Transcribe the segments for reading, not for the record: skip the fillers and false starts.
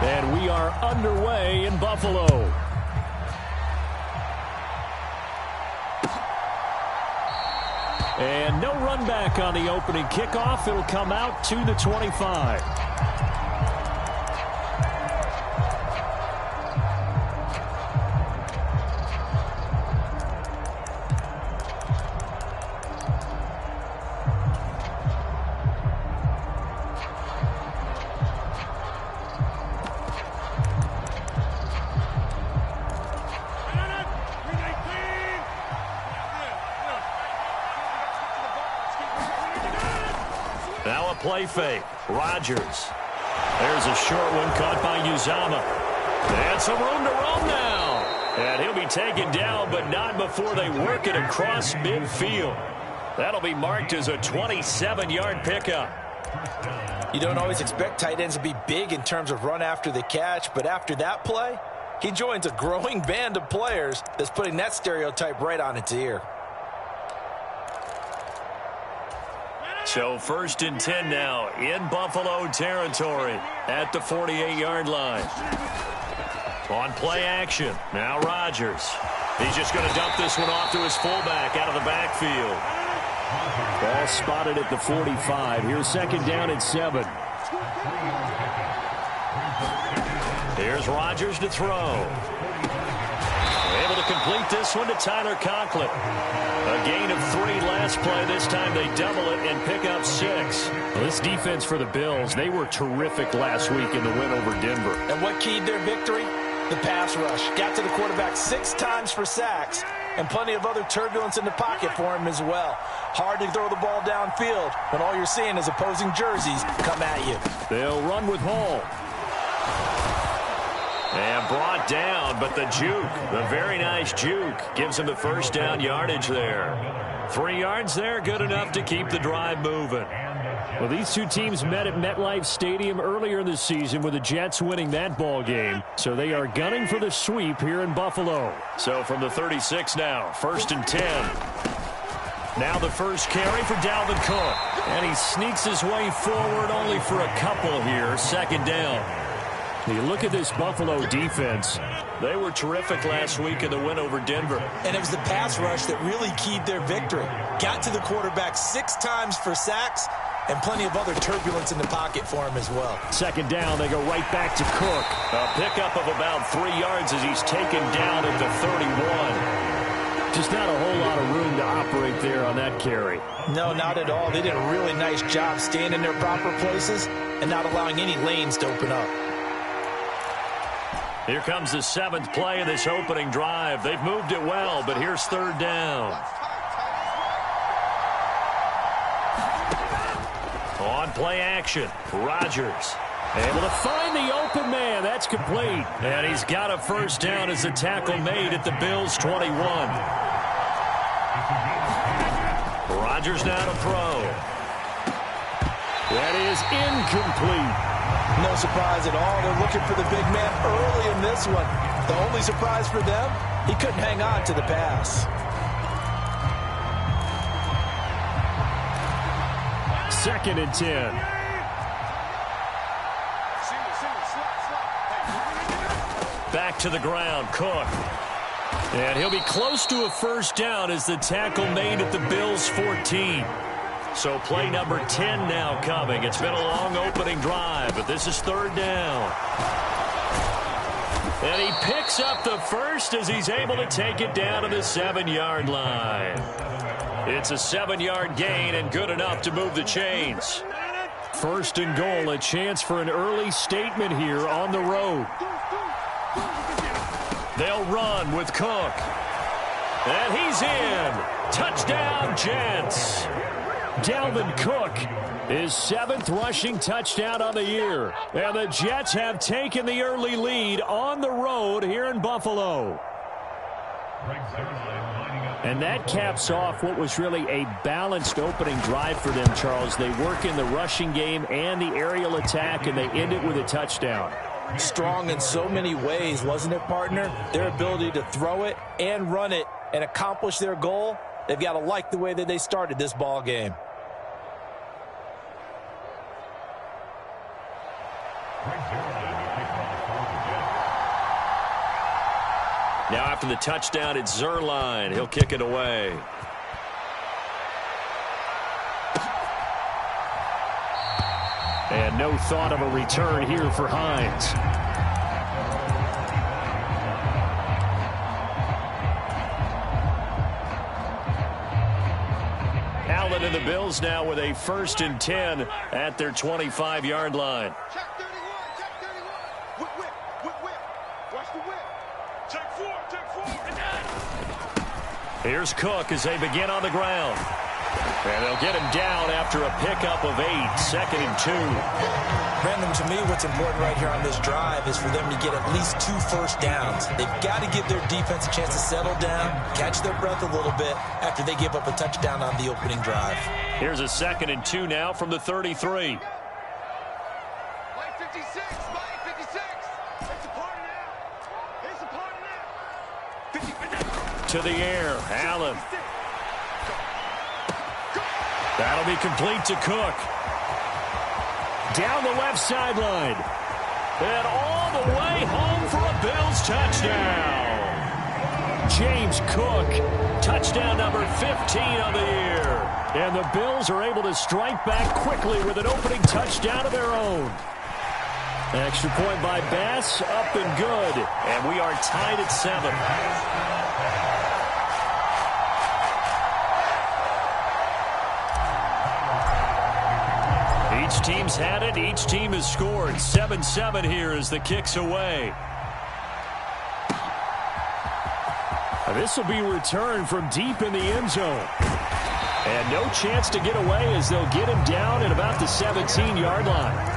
And we are underway in Buffalo. And no run back on the opening kickoff. It'll come out to the 25. Now a play fake. Rodgers. There's a short one caught by Uzama. And some room to roam now. And he'll be taken down, but not before they work it across midfield. That'll be marked as a 27-yard pickup. You don't always expect tight ends to be big in terms of run after the catch, but after that play, he joins a growing band of players that's putting that stereotype right on its ear. So 1st and 10 now in Buffalo territory at the 48-yard line. On play action, now Rodgers. He's just going to dump this one off to his fullback out of the backfield. Ball spotted at the 45. Here's 2nd down and 7. Here's Rodgers to throw. Able to complete this one to Tyler Conklin. A gain of 3 last play. This time they double it and pick up 6. Well, this defense for the Bills, they were terrific last week in the win over Denver. And what keyed their victory? The pass rush. Got to the quarterback 6 times for sacks, and plenty of other turbulence in the pocket for him as well. Hard to throw the ball downfield when all you're seeing is opposing jerseys come at you. They'll run with Hall. And brought down, but the juke, the very nice juke, gives him the 1st down yardage there. 3 yards there, good enough to keep the drive moving. Well, these two teams met at MetLife Stadium earlier in the season with the Jets winning that ball game. So they are gunning for the sweep here in Buffalo. So from the 36 now, 1st and 10. Now the first carry for Dalvin Cook. And he sneaks his way forward only for a couple here, 2nd down. You look at this Buffalo defense. They were terrific last week in the win over Denver. And it was the pass rush that really keyed their victory. Got to the quarterback 6 times for sacks, and plenty of other turbulence in the pocket for him as well. 2nd down, they go right back to Cook. A pickup of about 3 yards as he's taken down at the 31. Just not a whole lot of room to operate there on that carry. No, not at all. They did a really nice job staying in their proper places and not allowing any lanes to open up. Here comes the 7th play of this opening drive. They've moved it well, but here's 3rd down. On play action, Rodgers. Able to find the open man. That's complete. And he's got a 1st down as the tackle made at the Bills' 21. Rodgers now to throw. That is incomplete. No surprise at all. They're looking for the big man early in this one. The only surprise for them, he couldn't hang on to the pass. 2nd and 10. Back to the ground, Cook. And he'll be close to a 1st down as the tackle made at the Bills' 14. So play number 10 now coming. It's been a long opening drive, but this is 3rd down. And he picks up the 1st as he's able to take it down to the 7-yard line. It's a 7-yard gain and good enough to move the chains. 1st and goal, a chance for an early statement here on the road. They'll run with Cook. And he's in. Touchdown, Jets. Dalvin Cook, his 7th rushing touchdown on the year. And the Jets have taken the early lead on the road here in Buffalo. And that caps off what was really a balanced opening drive for them, Charles. They work in the rushing game and the aerial attack, and they end it with a touchdown. Strong in so many ways, wasn't it, partner? Their ability to throw it and run it and accomplish their goal, they've got to like the way that they started this ball game. Now after the touchdown, it's Zerline. He'll kick it away. And no thought of a return here for Hines. Allen and the Bills now with a 1st and 10 at their 25-yard line. Check 31, check 31. Whip, whip, whip, whip. Watch the whip. Check 4. Here's Cook as they begin on the ground. And they'll get him down after a pickup of 8, 2nd and 2. Brandon, to me, what's important right here on this drive is for them to get at least 2 first downs. They've got to give their defense a chance to settle down, catch their breath a little bit after they give up a touchdown on the opening drive. Here's a 2nd and 2 now from the 33. Play 56, play 56. It's a party now. It's a party now. 50. To the air, Allen. That'll be complete to Cook. Down the left sideline. And all the way home for a Bills touchdown. James Cook, touchdown number 15 on the year. And the Bills are able to strike back quickly with an opening touchdown of their own. Extra point by Bass, up and good. And we are tied at 7. Each team's had it. Each team has scored. 7-7 here as the kick's away. This will be returned from deep in the end zone. And no chance to get away as they'll get him down at about the 17-yard line.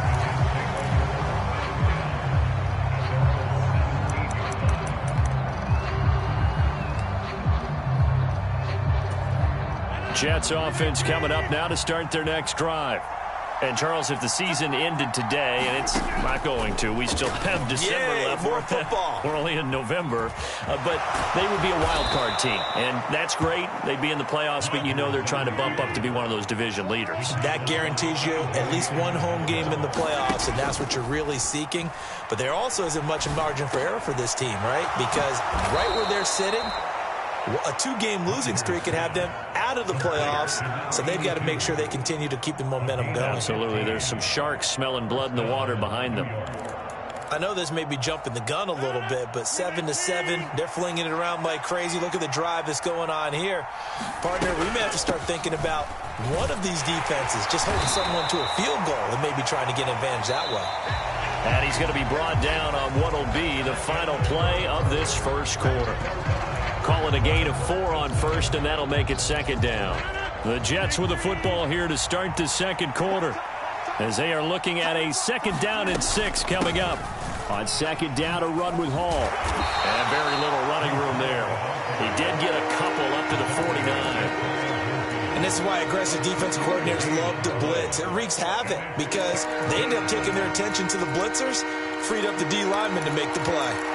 Jets offense coming up now to start their next drive. And, Charles, if the season ended today, and it's not going to, we still have December left. More football. We're only in November. But they would be a wild card team. And that's great. They'd be in the playoffs, but you know they're trying to bump up to be one of those division leaders. That guarantees you at least one home game in the playoffs, and that's what you're really seeking. But there also isn't much margin for error for this team, right? Because right where they're sitting, a 2-game losing streak could have them out of the playoffs, so they've got to make sure they continue to keep the momentum going. Absolutely. There's some sharks smelling blood in the water behind them. I know this may be jumping the gun a little bit, but 7-7, they're flinging it around like crazy. Look at the drive that's going on here. Partner, we may have to start thinking about one of these defenses just holding someone to a field goal and maybe trying to get an advantage that way. And he's going to be brought down on what will be the final play of this first quarter. Call it a gain of 4 on first, and that'll make it 2nd down. The Jets with the football here to start the second quarter, as they are looking at a 2nd down and 6 coming up. On 2nd down, a run with Hall. And very little running room there. He did get a couple up to the 49. And this is why aggressive defensive coordinators love to blitz. It wreaks havoc because they end up taking their attention to the blitzers, freed up the D lineman to make the play.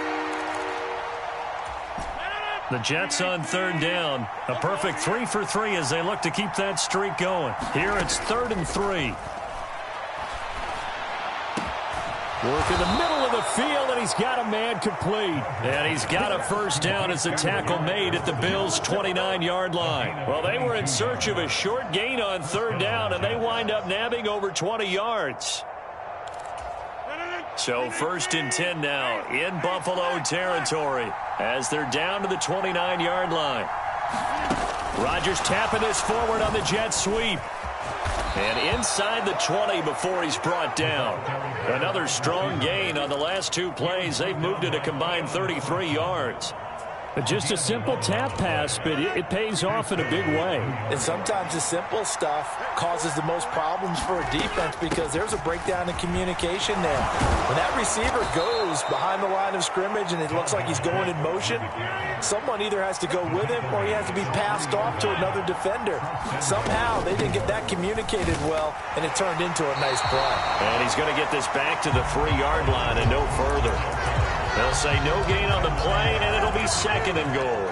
The Jets on 3rd down. A perfect 3 for 3 as they look to keep that streak going. Here it's 3rd and 3. Work in the middle of the field, and he's got a man complete. And he's got a 1st down as the tackle made at the Bills' 29-yard line. Well, they were in search of a short gain on 3rd down, and they wind up nabbing over 20 yards. So 1st and 10 now in Buffalo territory as they're down to the 29-yard line. Rodgers tapping this forward on the jet sweep. And inside the 20 before he's brought down. Another strong gain on the last 2 plays. They've moved it a combined 33 yards. Just a simple tap pass, but it pays off in a big way. And sometimes the simple stuff causes the most problems for a defense because there's a breakdown in communication there. When that receiver goes behind the line of scrimmage and it looks like he's going in motion, someone either has to go with him or he has to be passed off to another defender. Somehow they didn't get that communicated well, and it turned into a nice play. And he's going to get this back to the 3-yard line and no further. They'll say no gain on the play, and it'll be 2nd and goal.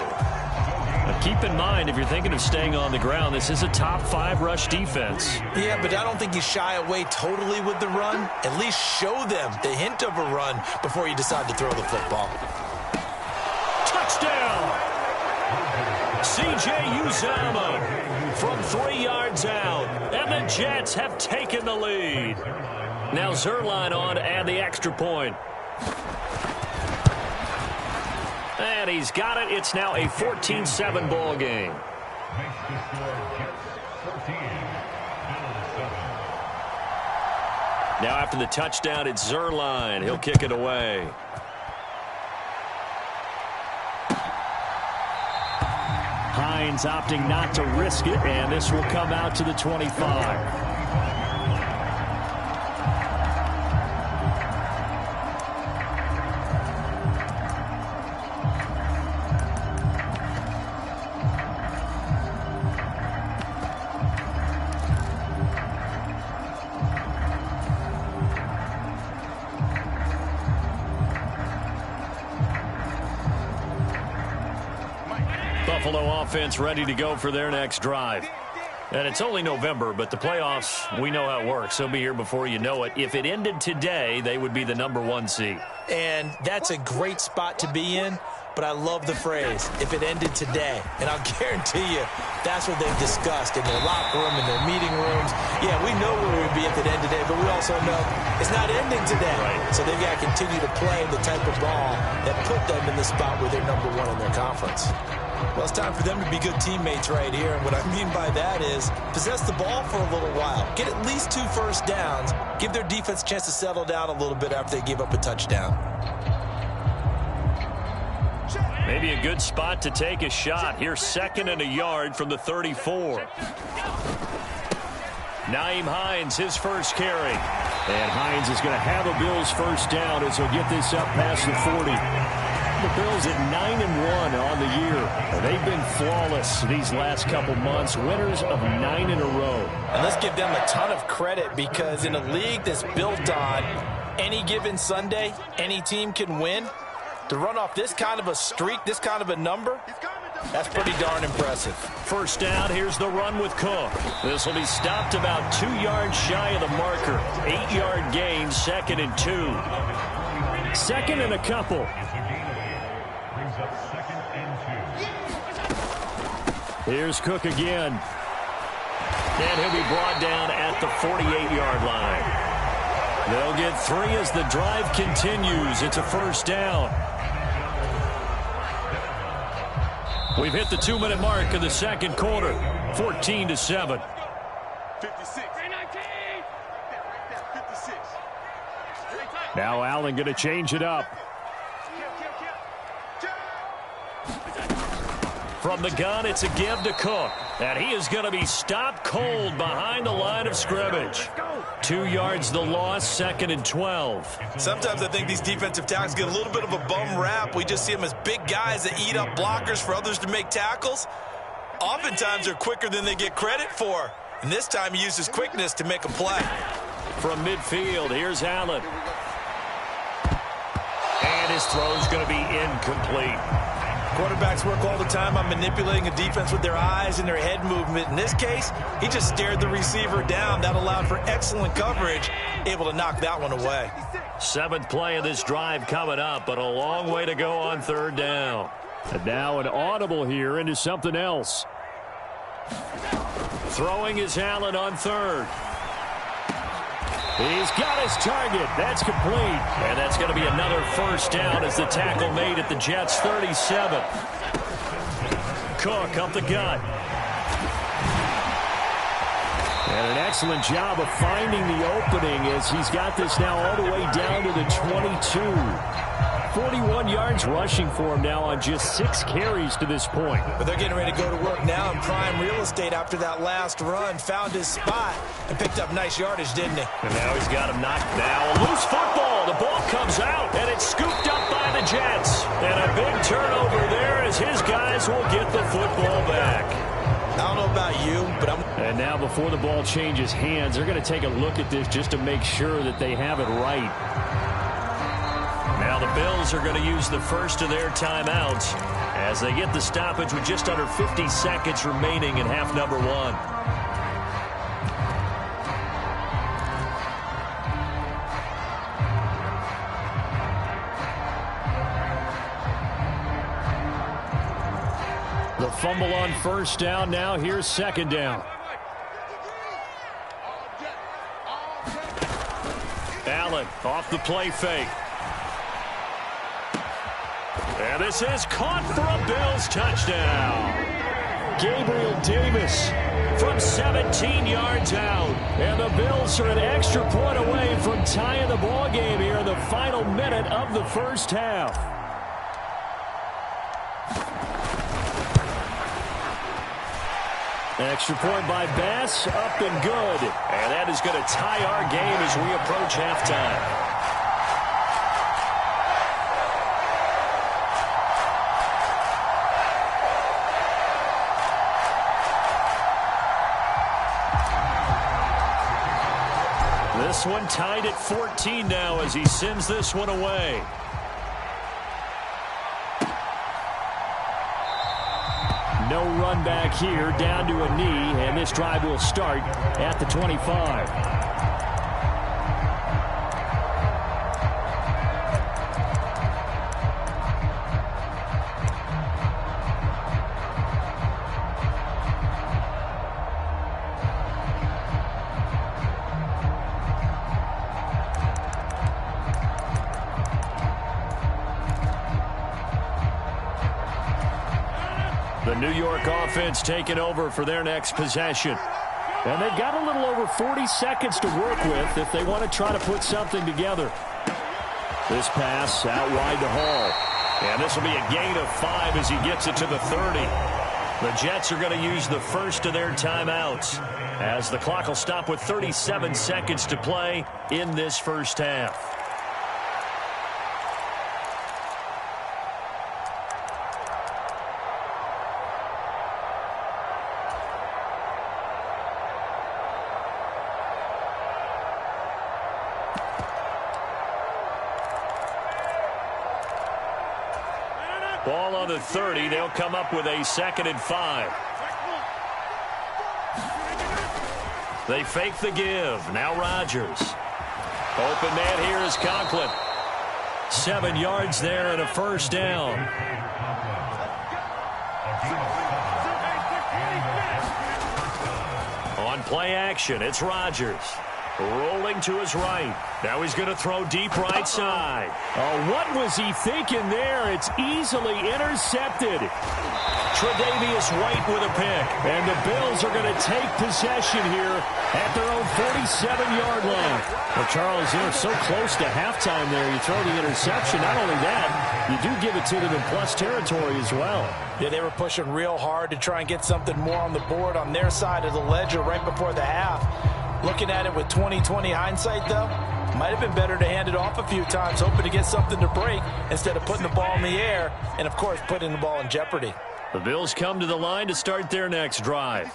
Now keep in mind, if you're thinking of staying on the ground, this is a top 5 rush defense. Yeah, but I don't think you shy away totally with the run. At least show them the hint of a run before you decide to throw the football. Touchdown! C.J. Uzomah from 3 yards out. And the Jets have taken the lead. Now Zuerlein on to add the extra point. And he's got it. It's now a 14-7 ball game. Now after the touchdown, it's Zuerlein. He'll kick it away. Hines opting not to risk it, and this will come out to the 25. Buffalo offense ready to go for their next drive. And it's only November, but the playoffs, we know how it works. They'll be here before you know it. If it ended today, they would be the #1 seed. And that's a great spot to be in, but I love the phrase, if it ended today. And I'll guarantee you, that's what they've discussed in their locker room, in their meeting rooms. Yeah, we know where we would be if it ended today, but we also know it's not ending today. Right. So they've got to continue to play the type of ball that put them in the spot where they're #1 in their conference. Well, it's time for them to be good teammates right here. And what I mean by that is possess the ball for a little while. Get at least 2 first downs. Give their defense a chance to settle down a little bit after they give up a touchdown. Maybe a good spot to take a shot. Here's 2nd and a yard from the 34. Nyheim Hines, his first carry. And Hines is going to have a Bills first down as he'll get this up past the 40. The Bills at 9-1 on the year. They've been flawless these last couple months, winners of 9 in a row. And let's give them a ton of credit because in a league that's built on any given Sunday, any team can win. To run off this kind of a streak, this kind of a number, that's pretty darn impressive. First down, here's the run with Cook. This will be stopped about 2 yards shy of the marker. 8-yard gain, 2nd and 2. 2nd and a couple. Here's Cook again. And he'll be brought down at the 48-yard line. They'll get 3 as the drive continues. It's a first down. We've hit the 2-minute mark of the second quarter. 14-7. 56. Now Allen going to change it up. From the gun, it's a give to Cook. And he is going to be stopped cold behind the line of scrimmage. 2 yards the loss, 2nd and 12. Sometimes I think these defensive tackles get a little bit of a bum rap. We just see them as big guys that eat up blockers for others to make tackles. Oftentimes they're quicker than they get credit for. And this time he uses quickness to make a play. From midfield, here's Allen. And his throw's going to be incomplete. Quarterbacks work all the time on manipulating a defense with their eyes and their head movement. In this case, he just stared the receiver down. That allowed for excellent coverage, able to knock that one away. 7th play of this drive coming up, but a long way to go on 3rd down. And now an audible here into something else. Throwing is Allen on 3rd. He's got his target. That's complete. And that's going to be another first down as the tackle made at the Jets' 37. Cook up the gut. And an excellent job of finding the opening as he's got this now all the way down to the 22. 41 yards rushing for him now on just 6 carries to this point. But they're getting ready to go to work now in prime real estate after that last run. Found his spot and picked up nice yardage, didn't he? And now he's got him knocked down. A loose football. The ball comes out, and it's scooped up by the Jets. And a big turnover there as his guys will get the football back. I don't know about you, but And now before the ball changes hands, they're going to take a look at this just to make sure that they have it right. Now the Bills are going to use the first of their timeouts as they get the stoppage with just under 50 seconds remaining in half number 1. A fumble on first down. Now here's second down. Allen off the play fake. And this is caught for a Bills touchdown. Gabriel Davis from 17 yards out. And the Bills are an extra point away from tying the ball game here in the final minute of the first half. Extra point by Bass, up and good. And that is going to tie our game as we approach halftime. This one tied at 14 now as he sends this one away. No run back here, down to a knee, and this drive will start at the 25. The New York offense taking over for their next possession. And they've got a little over 40 seconds to work with if they want to try to put something together. This pass out wide to Hall. And this will be a gain of 5 as he gets it to the 30. The Jets are going to use the first of their timeouts as the clock will stop with 37 seconds to play in this first half. Ball on the 30. They'll come up with a 2nd and 5. They fake the give. Now Rodgers. Open man here is Conklin. 7 yards there and a first down. On play action, it's Rodgers. Rolling to his right. Now he's going to throw deep right side. Oh, what was he thinking there? It's easily intercepted. Tre'Davious White with a pick. And the Bills are going to take possession here at their own 47-yard line. Well, Charles, you're so close to halftime there. You throw the interception. Not only that, you do give it to them in plus territory as well. Yeah, they were pushing real hard to try and get something more on the board on their side of the ledger right before the half. Looking at it with 20/20 hindsight, though, might have been better to hand it off a few times, hoping to get something to break instead of putting the ball in the air and, of course, putting the ball in jeopardy. The Bills come to the line to start their next drive.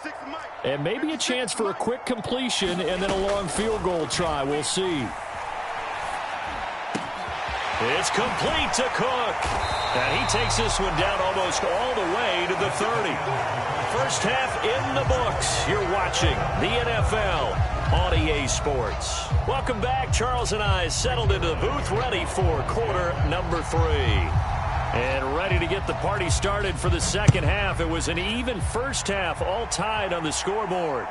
And maybe a chance for a quick completion and then a long field goal try. We'll see. It's complete to Cook. And he takes this one down almost all the way to the 30. First half in the books. You're watching the NFL on EA Sports. Welcome back. Charles and I settled into the booth, ready for quarter number 3. And ready to get the party started for the second half. It was an even first half, all tied on the scoreboard.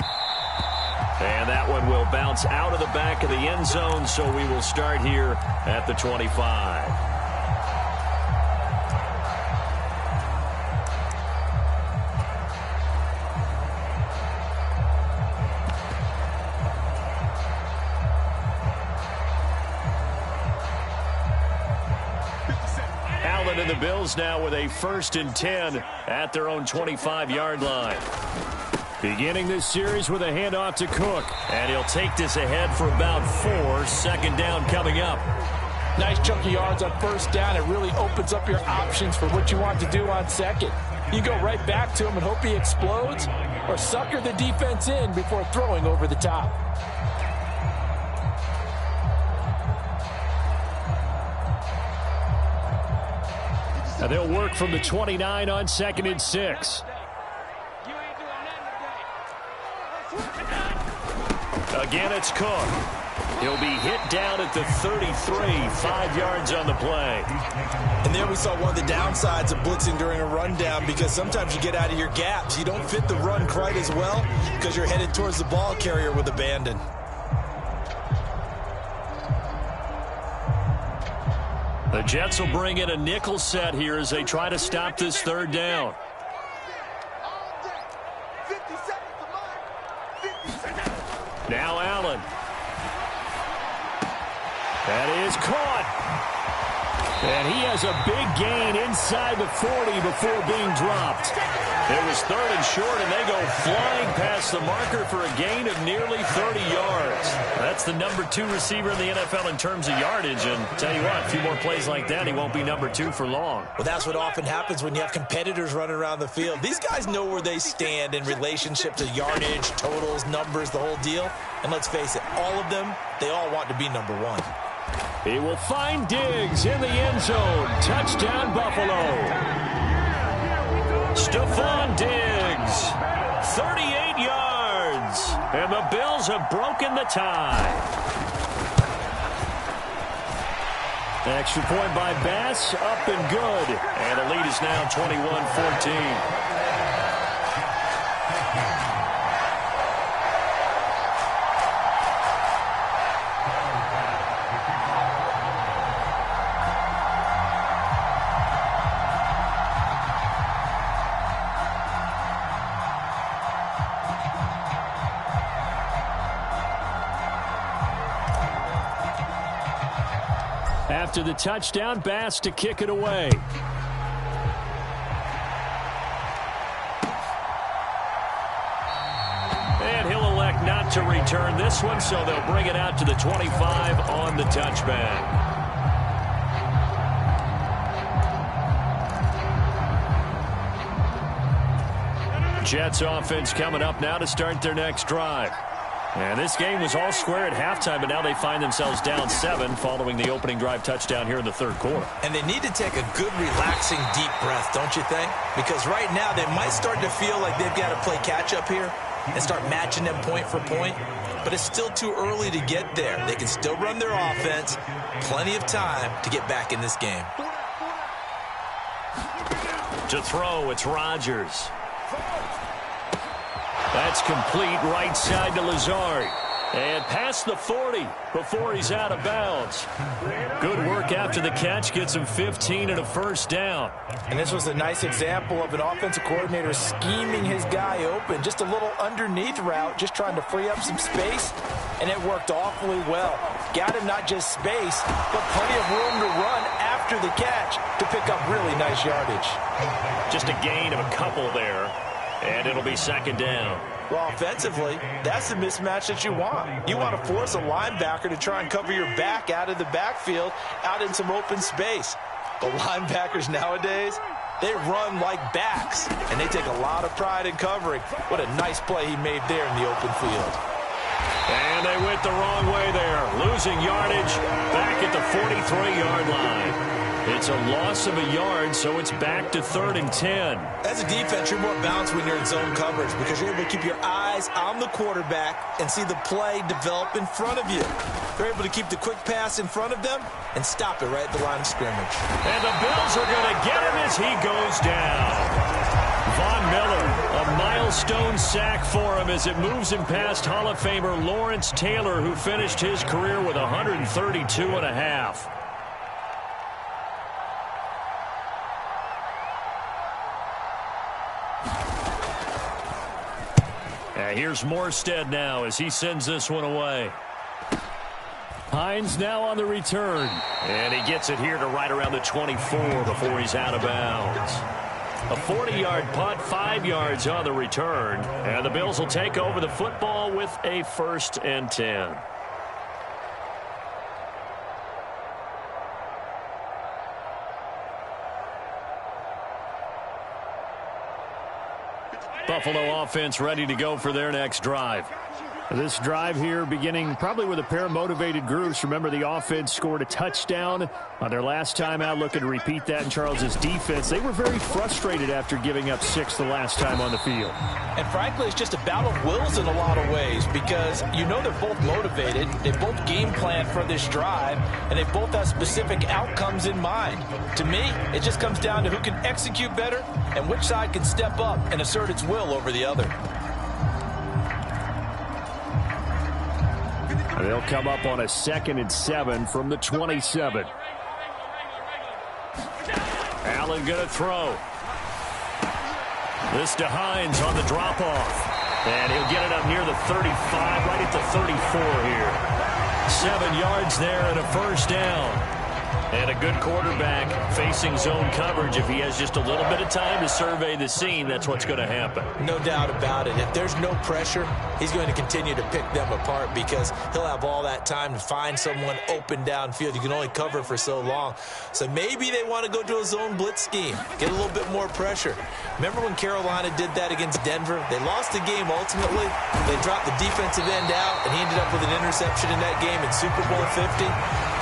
And that one will bounce out of the back of the end zone, so we will start here at the 25. And the Bills now with a 1st and 10 at their own 25-yard line. Beginning this series with a handoff to Cook. And he'll take this ahead for about 4. 2nd down coming up. Nice chunky yards on first down. It really opens up your options for what you want to do on second. You go right back to him and hope he explodes, or sucker the defense in before throwing over the top. And they'll work from the 29 on 2nd and 6. Again, it's Cook. He'll be hit down at the 33, 5 yards on the play. And there we saw one of the downsides of blitzing during a rundown, because sometimes you get out of your gaps. You don't fit the run quite as well because you're headed towards the ball carrier with abandon. The Jets will bring in a nickel set here as they try to stop this third down. Now Allen. That is caught. And he has a big gain inside the 40 before being dropped. It was 3rd and short, and they go flying past the marker for a gain of nearly 30 yards. That's the number 2 receiver in the NFL in terms of yardage. And tell you what, a few more plays like that, he won't be number 2 for long. Well, that's what often happens when you have competitors running around the field. These guys know where they stand in relationship to yardage, totals, numbers, the whole deal. And let's face it, all of them, they all want to be number 1. He will find Diggs in the end zone. Touchdown, Buffalo. Stephon Diggs, 38 yards. And the Bills have broken the tie. Extra point by Bass, up and good. And the lead is now 21-14. After the touchdown, Bass to kick it away. And he'll elect not to return this one, so they'll bring it out to the 25 on the touchback. Jets offense coming up now to start their next drive. And this game was all square at halftime, but now they find themselves down 7 following the opening drive touchdown here in the third quarter. And they need to take a good, relaxing, deep breath, don't you think? Because right now they might start to feel like they've got to play catch-up here and start matching them point for point. But it's still too early to get there. They can still run their offense. Plenty of time to get back in this game. To throw, it's Rodgers. That's complete right side to Lazard. And past the 40 before he's out of bounds. Good work after the catch. Gets him 15 and a first down. And this was a nice example of an offensive coordinator scheming his guy open. Just a little underneath route, just trying to free up some space. And it worked awfully well. Got him not just space, but plenty of room to run after the catch to pick up really nice yardage. Just a gain of a couple there. And it'll be second down. Well, offensively, that's the mismatch that you want. You want to force a linebacker to try and cover your back out of the backfield, out in some open space. But linebackers nowadays, they run like backs, and they take a lot of pride in covering. What a nice play he made there in the open field. And they went the wrong way there. Losing yardage back at the 43-yard line. It's a loss of a yard, so it's back to 3rd and 10. As a defense, you're more balanced when you're in zone coverage because you're able to keep your eyes on the quarterback and see the play develop in front of you. They're able to keep the quick pass in front of them and stop it right at the line of scrimmage. And the Bills are going to get him as he goes down. Von Miller, a milestone sack for him as it moves him past Hall of Famer Lawrence Taylor, who finished his career with 132 and a half. Here's Morstead now as he sends this one away. Hines now on the return. And he gets it here to right around the 24 before he's out of bounds. A 40-yard punt, 5 yards on the return. And the Bills will take over the football with a 1st and 10. Buffalo offense ready to go for their next drive. This drive here beginning probably with a pair of motivated groups. Remember, the offense scored a touchdown on their last time out, looking to repeat that in Charles's defense. They were very frustrated after giving up 6 the last time on the field. And frankly, it's just a battle of wills in a lot of ways because you know they're both motivated. They both game plan for this drive, and they both have specific outcomes in mind. To me, it just comes down to who can execute better and which side can step up and assert its will over the other. They'll come up on a 2nd and 7 from the 27. Allen going to throw. This to Hines on the drop-off. And he'll get it up near the 35, right at the 34 here. 7 yards there and a first down. And a good quarterback facing zone coverage. If he has just a little bit of time to survey the scene, that's what's going to happen. No doubt about it. If there's no pressure, he's going to continue to pick them apart because he'll have all that time to find someone open downfield. You can only cover for so long. So maybe they want to go to a zone blitz scheme, get a little bit more pressure. Remember when Carolina did that against Denver? They lost the game ultimately. They dropped the defensive end out, and he ended up with an interception in that game in Super Bowl 50.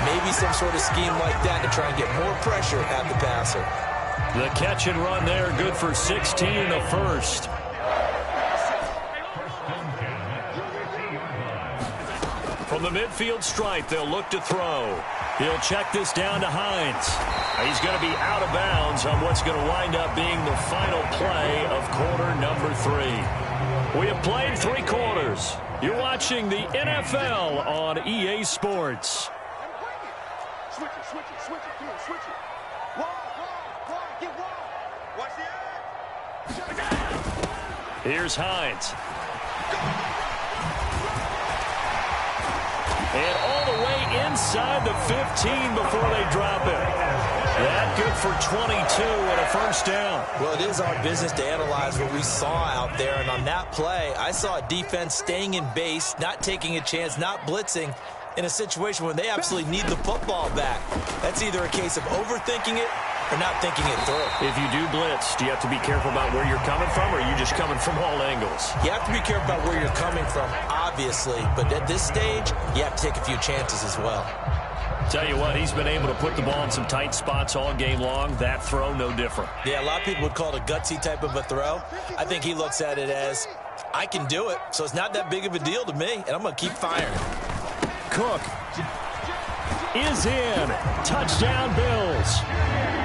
Maybe some sort of scheme like that to try and get more pressure at the passer. The catch and run there, good for 16 in the first. From the midfield stripe, they'll look to throw. He'll check this down to Hines. He's going to be out of bounds on what's going to wind up being the final play of quarter number 3. We have played 3 quarters. You're watching the NFL on EA Sports. Switch it, come on, switch it. Wall, get wall. Watch the edge. Here's Hines. And all the way inside the 15 before they drop it. That good for 22 and a first down. Well, it is our business to analyze what we saw out there. And on that play, I saw a defense staying in base, not taking a chance, not blitzing, in a situation where they absolutely need the football back. That's either a case of overthinking it or not thinking it through. If you do blitz, do you have to be careful about where you're coming from, or are you just coming from all angles? You have to be careful about where you're coming from, obviously, but at this stage, you have to take a few chances as well. Tell you what, he's been able to put the ball in some tight spots all game long. That throw, no different. Yeah, a lot of people would call it a gutsy type of a throw. I think he looks at it as, I can do it, so it's not that big of a deal to me, and I'm going to keep firing. Cook is in. Touchdown, Bills.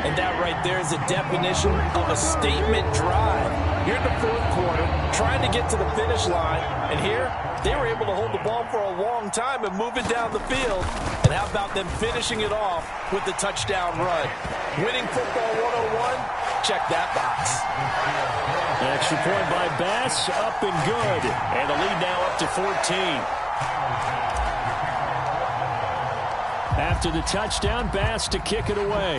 And that right there is a definition of a statement drive. Here in the 4th quarter, trying to get to the finish line. And here, they were able to hold the ball for a long time and move it down the field. And how about them finishing it off with the touchdown run? Winning football 101, check that box. Extra point by Bass, up and good. And the lead now up to 14. After the touchdown, Bass to kick it away.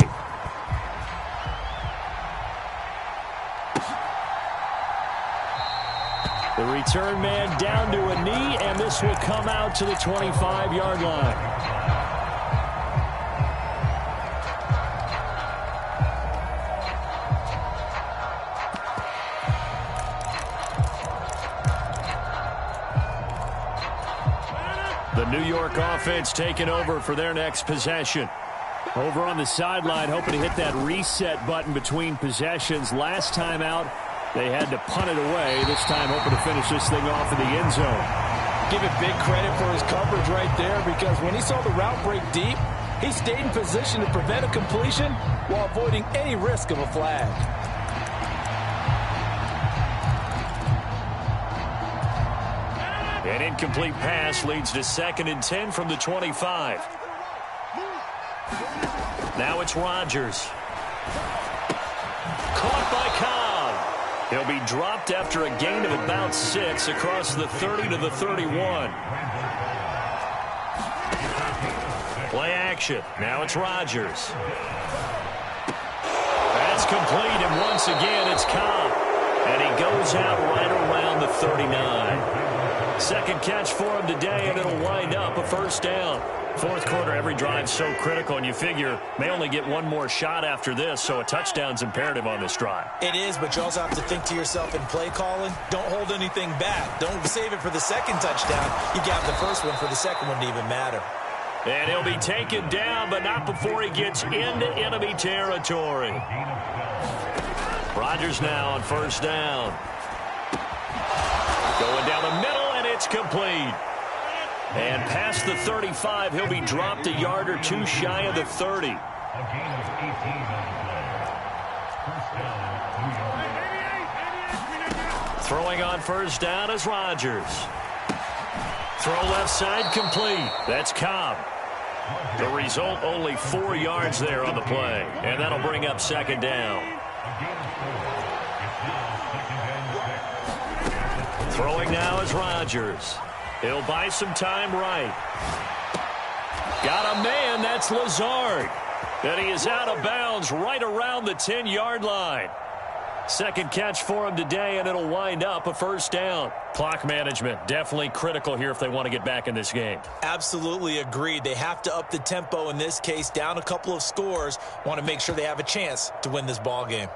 The return man down to a knee, and this will come out to the 25-yard line. The New York offense taking over for their next possession. Over on the sideline, hoping to hit that reset button between possessions. Last time out, they had to punt it away. This time, hoping to finish this thing off in the end zone. Give it big credit for his coverage right there, because when he saw the route break deep, he stayed in position to prevent a completion while avoiding any risk of a flag. An incomplete pass leads to 2nd and 10 from the 25. Now it's Rodgers. Caught by Cobb. He'll be dropped after a gain of about 6 across the 30 to the 31. Play action. Now it's Rodgers. That's complete, and once again it's Cobb. And he goes out right around the 39. Second catch for him today, and it'll wind up a first down. Fourth quarter, every drive's so critical, and you figure may only get one more shot after this, so a touchdown's imperative on this drive. It is, but you also have to think to yourself in play calling, don't hold anything back. Don't save it for the second touchdown. You got the first one for the second one to even matter. And he'll be taken down, but not before he gets into enemy territory. Rodgers now on first down. Going down the middle, and it's complete. And past the 35, he'll be dropped a yard or two shy of the 30. Throwing on first down is Rodgers. Throw left side complete. That's Cobb. The result, only 4 yards there on the play. And that'll bring up second down. Throwing now is Rodgers. He'll buy some time right. Got a man, that's Lazard. And he is out of bounds right around the 10-yard line. Second catch for him today, and it'll wind up a first down. Clock management, definitely critical here if they want to get back in this game. Absolutely agreed. They have to up the tempo in this case, down a couple of scores. Want to make sure they have a chance to win this ball game.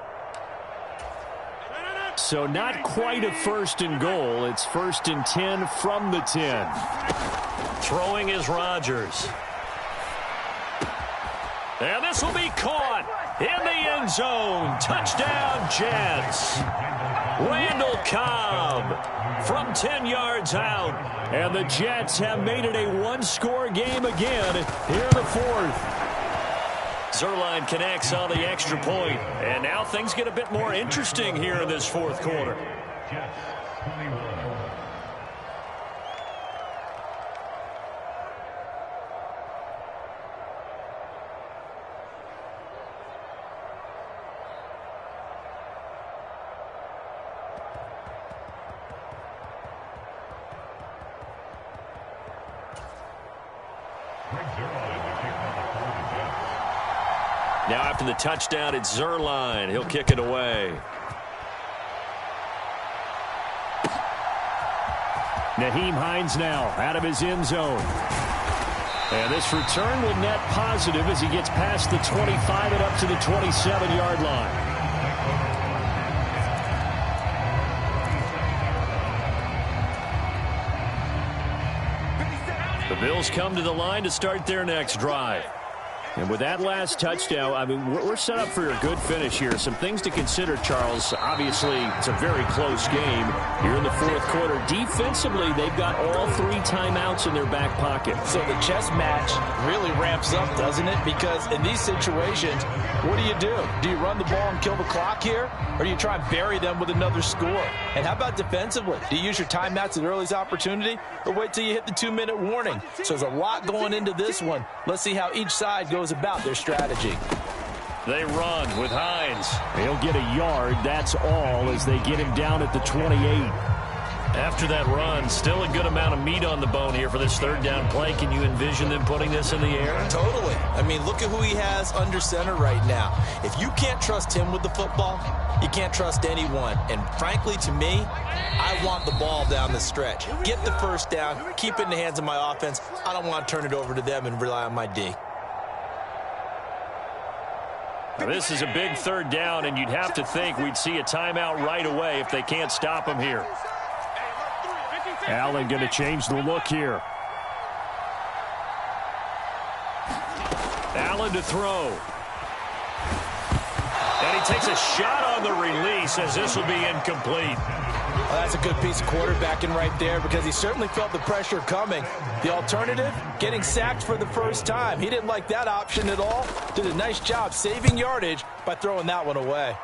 So not quite a first and goal. It's first and 10 from the 10. Throwing is Rodgers. And this will be caught in the end zone. Touchdown, Jets. Randall Cobb from 10 yards out. And the Jets have made it a one-score game again here in the fourth. Zerline connects on the extra point. And now things get a bit more interesting here in this fourth quarter. Now after the touchdown, it's Zerline. He'll kick it away. Nyheim Hines now out of his end zone. And this return will net positive as he gets past the 25 and up to the 27-yard line. The Bills come to the line to start their next drive. And with that last touchdown, I mean, we're set up for a good finish here. Some things to consider, Charles. Obviously, it's a very close game here in the fourth quarter. Defensively, they've got all 3 timeouts in their back pocket. So the chess match really ramps up, doesn't it? Because in these situations, what do? Do you run the ball and kill the clock here? Or do you try and bury them with another score? And how about defensively? Do you use your timeouts at the earliest opportunity? Or wait till you hit the 2-minute warning? So there's a lot going into this one. Let's see how each side goes about their strategy. They run with Hines. He'll get a yard, that's all, as they get him down at the 28. After that run, still a good amount of meat on the bone here for this third down play. Can you envision them putting this in the air? Totally. I mean, look at who he has under center right now. If you can't trust him with the football, you can't trust anyone. And frankly, to me, I want the ball down the stretch. Get the first down, keep it in the hands of my offense. I don't want to turn it over to them and rely on my D. Now, this is a big third down, and you'd have to think we'd see a timeout right away if they can't stop him here. Allen going to change the look here. Allen to throw. And he takes a shot on the release as this will be incomplete. Well, that's a good piece of quarterbacking right there because he certainly felt the pressure coming. The alternative, getting sacked for the first time. He didn't like that option at all. Did a nice job saving yardage by throwing that one away.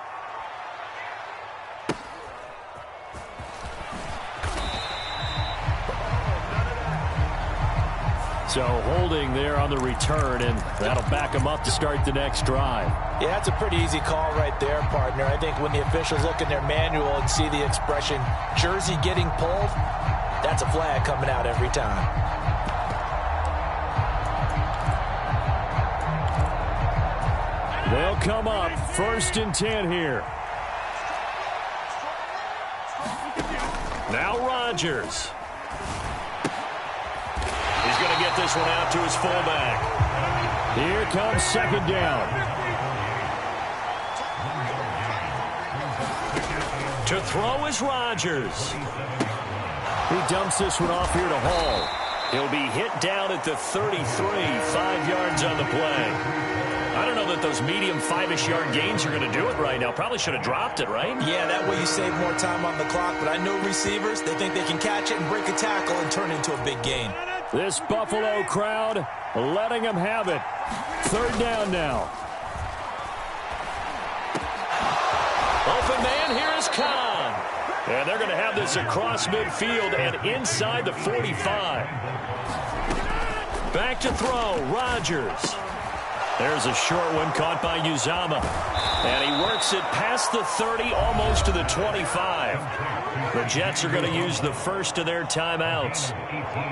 So holding there on the return, and that'll back him up to start the next drive. Yeah, that's a pretty easy call right there, partner. I think when the officials look in their manual and see the expression, jersey getting pulled, that's a flag coming out every time. They'll come up first and 10 here. Now Rodgers. get this one out to his fullback. Here comes second down. To throw is Rodgers. He dumps this one off here to Hall. He'll be hit down at the 33, 5 yards on the play. I don't know that those medium 5-ish yard gains are going to do it right now. Probably should have dropped it, right? Yeah, that way you save more time on the clock. But I know receivers, they think they can catch it and break a tackle and turn it into a big gain. This Buffalo crowd letting them have it. Third down now. Open man, here is Khan. And they're going to have this across midfield and inside the 45. Back to throw, Rodgers. There's a short one caught by Uzama. And he works it past the 30, almost to the 25. The Jets are going to use the first of their timeouts,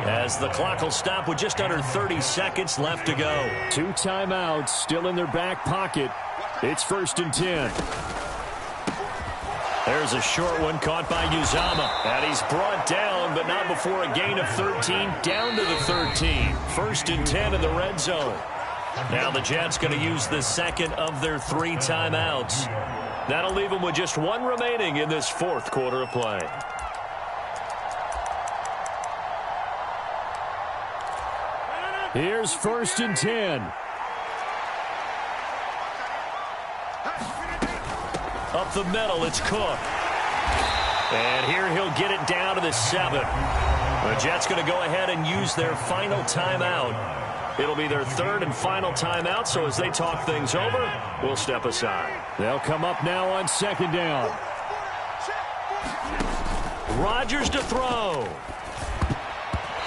as the clock will stop with just under 30 seconds left to go. 2 timeouts still in their back pocket. It's 1st and 10. There's a short one caught by Uzama. And he's brought down, but not before a gain of 13, down to the 13. 1st and 10 in the red zone. Now the Jets going to use the second of their 3 timeouts. That'll leave them with just 1 remaining in this 4th quarter of play. Here's 1st and 10. Up the middle, it's Cook. And here he'll get it down to the 7. The Jets going to go ahead and use their final timeout. It'll be their 3rd and final timeout, so as they talk things over, we'll step aside. They'll come up now on 2nd down. Rodgers to throw.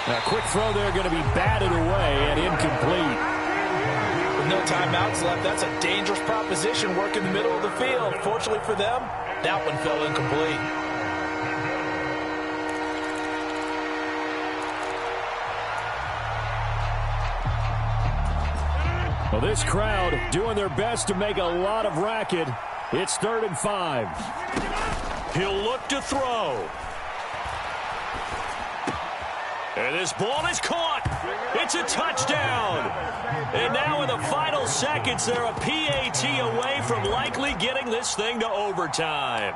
A quick throw there going to be batted away and incomplete. With no timeouts left, that's a dangerous proposition. Work in the middle of the field. Fortunately for them, that one fell incomplete. Well, this crowd doing their best to make a lot of racket. It's 3rd and 5. He'll look to throw. And this ball is caught. It's a touchdown. And now in the final seconds, they're a PAT away from likely getting this thing to overtime.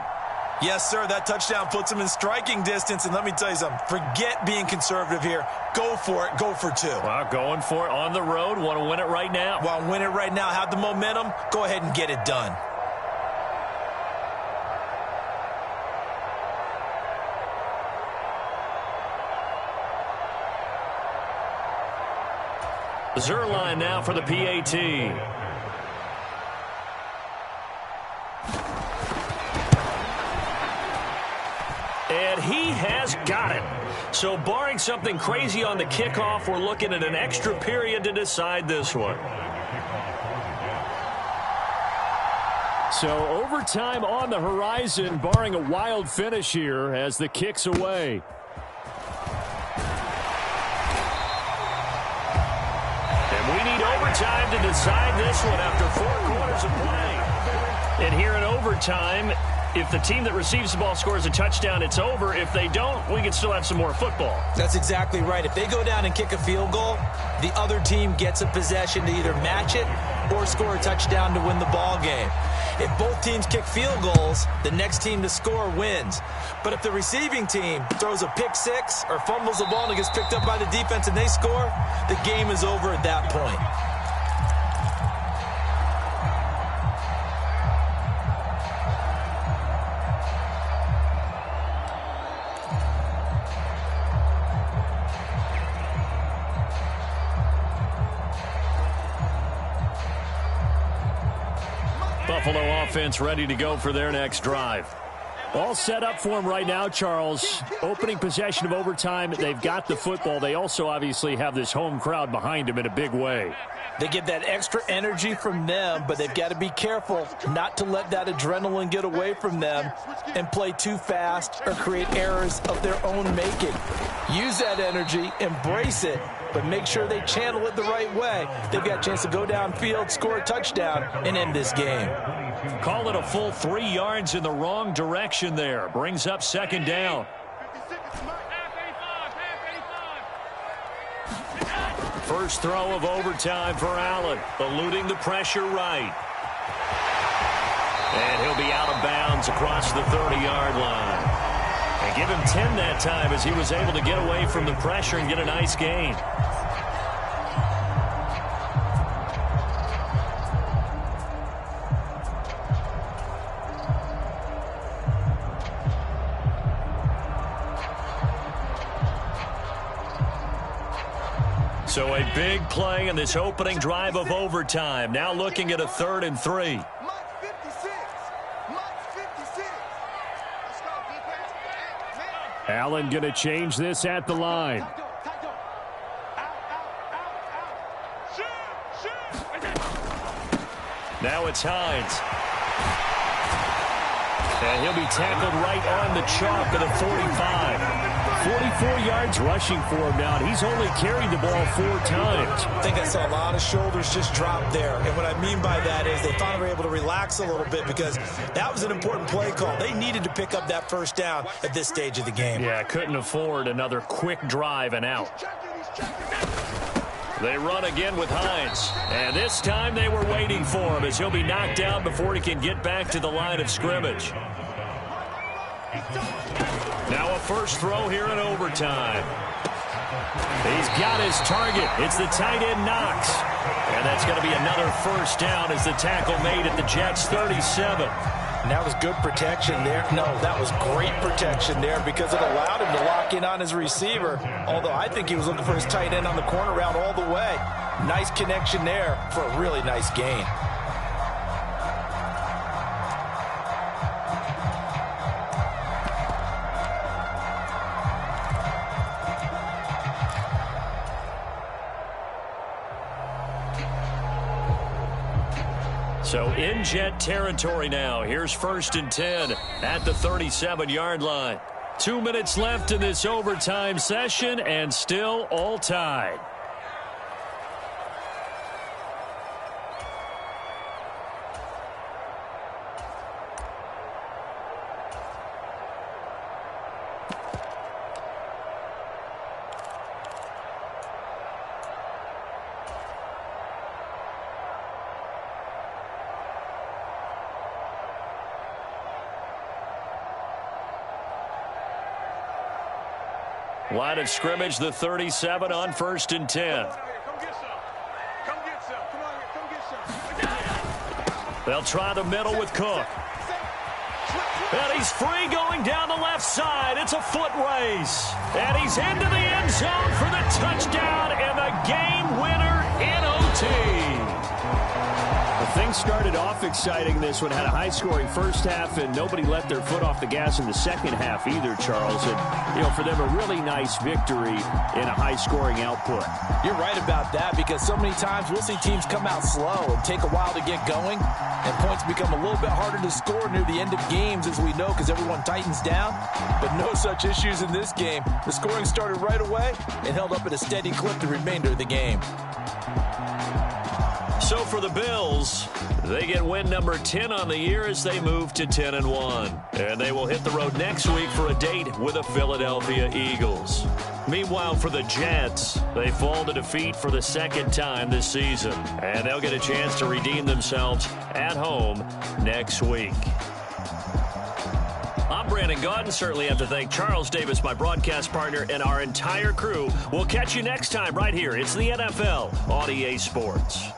Yes, sir, that touchdown puts them in striking distance. And let me tell you something, forget being conservative here. Go for it. Go for 2. Well, going for it on the road. Want to win it right now. Want to win it right now. Have the momentum. Go ahead and get it done. Zerline now for the PAT. And he has got it. So barring something crazy on the kickoff, we're looking at an extra period to decide this one. So overtime on the horizon, barring a wild finish here as the kick's away. And we need overtime to decide this one after 4 quarters of play. And here in overtime, if the team that receives the ball scores a touchdown, it's over. If they don't, we can still have some more football. That's exactly right. If they go down and kick a field goal, the other team gets a possession to either match it or score a touchdown to win the ball game. If both teams kick field goals, the next team to score wins. But if the receiving team throws a pick 6 or fumbles the ball and it gets picked up by the defense and they score, the game is over at that point. Buffalo offense ready to go for their next drive. All set up for them right now, Charles. Opening possession of overtime. They've got the football. They also obviously have this home crowd behind them in a big way. They get that extra energy from them, but they've got to be careful not to let that adrenaline get away from them and play too fast or create errors of their own making. Use that energy, embrace it, but make sure they channel it the right way. They've got a chance to go downfield, score a touchdown, and end this game. Call it a full 3 yards in the wrong direction there. Brings up 2nd down. First throw of overtime for Allen, eluding the pressure right. And he'll be out of bounds across the 30-yard line. And give him 10 that time as he was able to get away from the pressure and get a nice gain. So a big play in this opening drive of overtime. Now looking at a 3rd and 3. Mike 56. Mike 56. Let's go, defense. Man. Allen going to change this at the line. Tight door. Out. Shoot. Now it's Hines. And he'll be tackled right on the chalk of the 45. 44 yards rushing for him now, and he's only carried the ball 4 times. I think I saw a lot of shoulders just drop there. And what I mean by that is they finally were able to relax a little bit because that was an important play call. They needed to pick up that first down at this stage of the game. Yeah, couldn't afford another quick drive and out. They run again with Hines. And this time they were waiting for him as he'll be knocked down before he can get back to the line of scrimmage. Now a first throw here in overtime. He's got his target. It's the tight end Knox. And that's going to be another first down as the tackle made at the Jets' 37. And that was good protection there. No, that was great protection there because it allowed him to lock in on his receiver. Although I think he was looking for his tight end on the corner route all the way. Nice connection there for a really nice gain. So in Jet territory now. Here's 1st and 10 at the 37-yard line. 2 minutes left in this overtime session and still all tied. Line of scrimmage, the 37 on 1st and 10. Come get some. Come get some. Come on here. Come get some. They'll try the middle with Cook. And he's free going down the left side. It's a foot race. And he's into the end zone for the touchdown and the game winner in OT. Things started off exciting. This one had a high-scoring first half, and nobody let their foot off the gas in the second half either, Charles. And, for them, a really nice victory in a high-scoring output. You're right about that because so many times we'll see teams come out slow and take a while to get going, and points become a little bit harder to score near the end of games, as we know, because everyone tightens down. But no such issues in this game. The scoring started right away and held up at a steady clip the remainder of the game. So for the Bills, they get win number 10 on the year as they move to 10-1. And they will hit the road next week for a date with the Philadelphia Eagles. Meanwhile, for the Jets, they fall to defeat for the 2nd time this season. And they'll get a chance to redeem themselves at home next week. I'm Brandon Gaudin. Certainly have to thank Charles Davis, my broadcast partner, and our entire crew. We'll catch you next time right here. It's the NFL on EA Sports.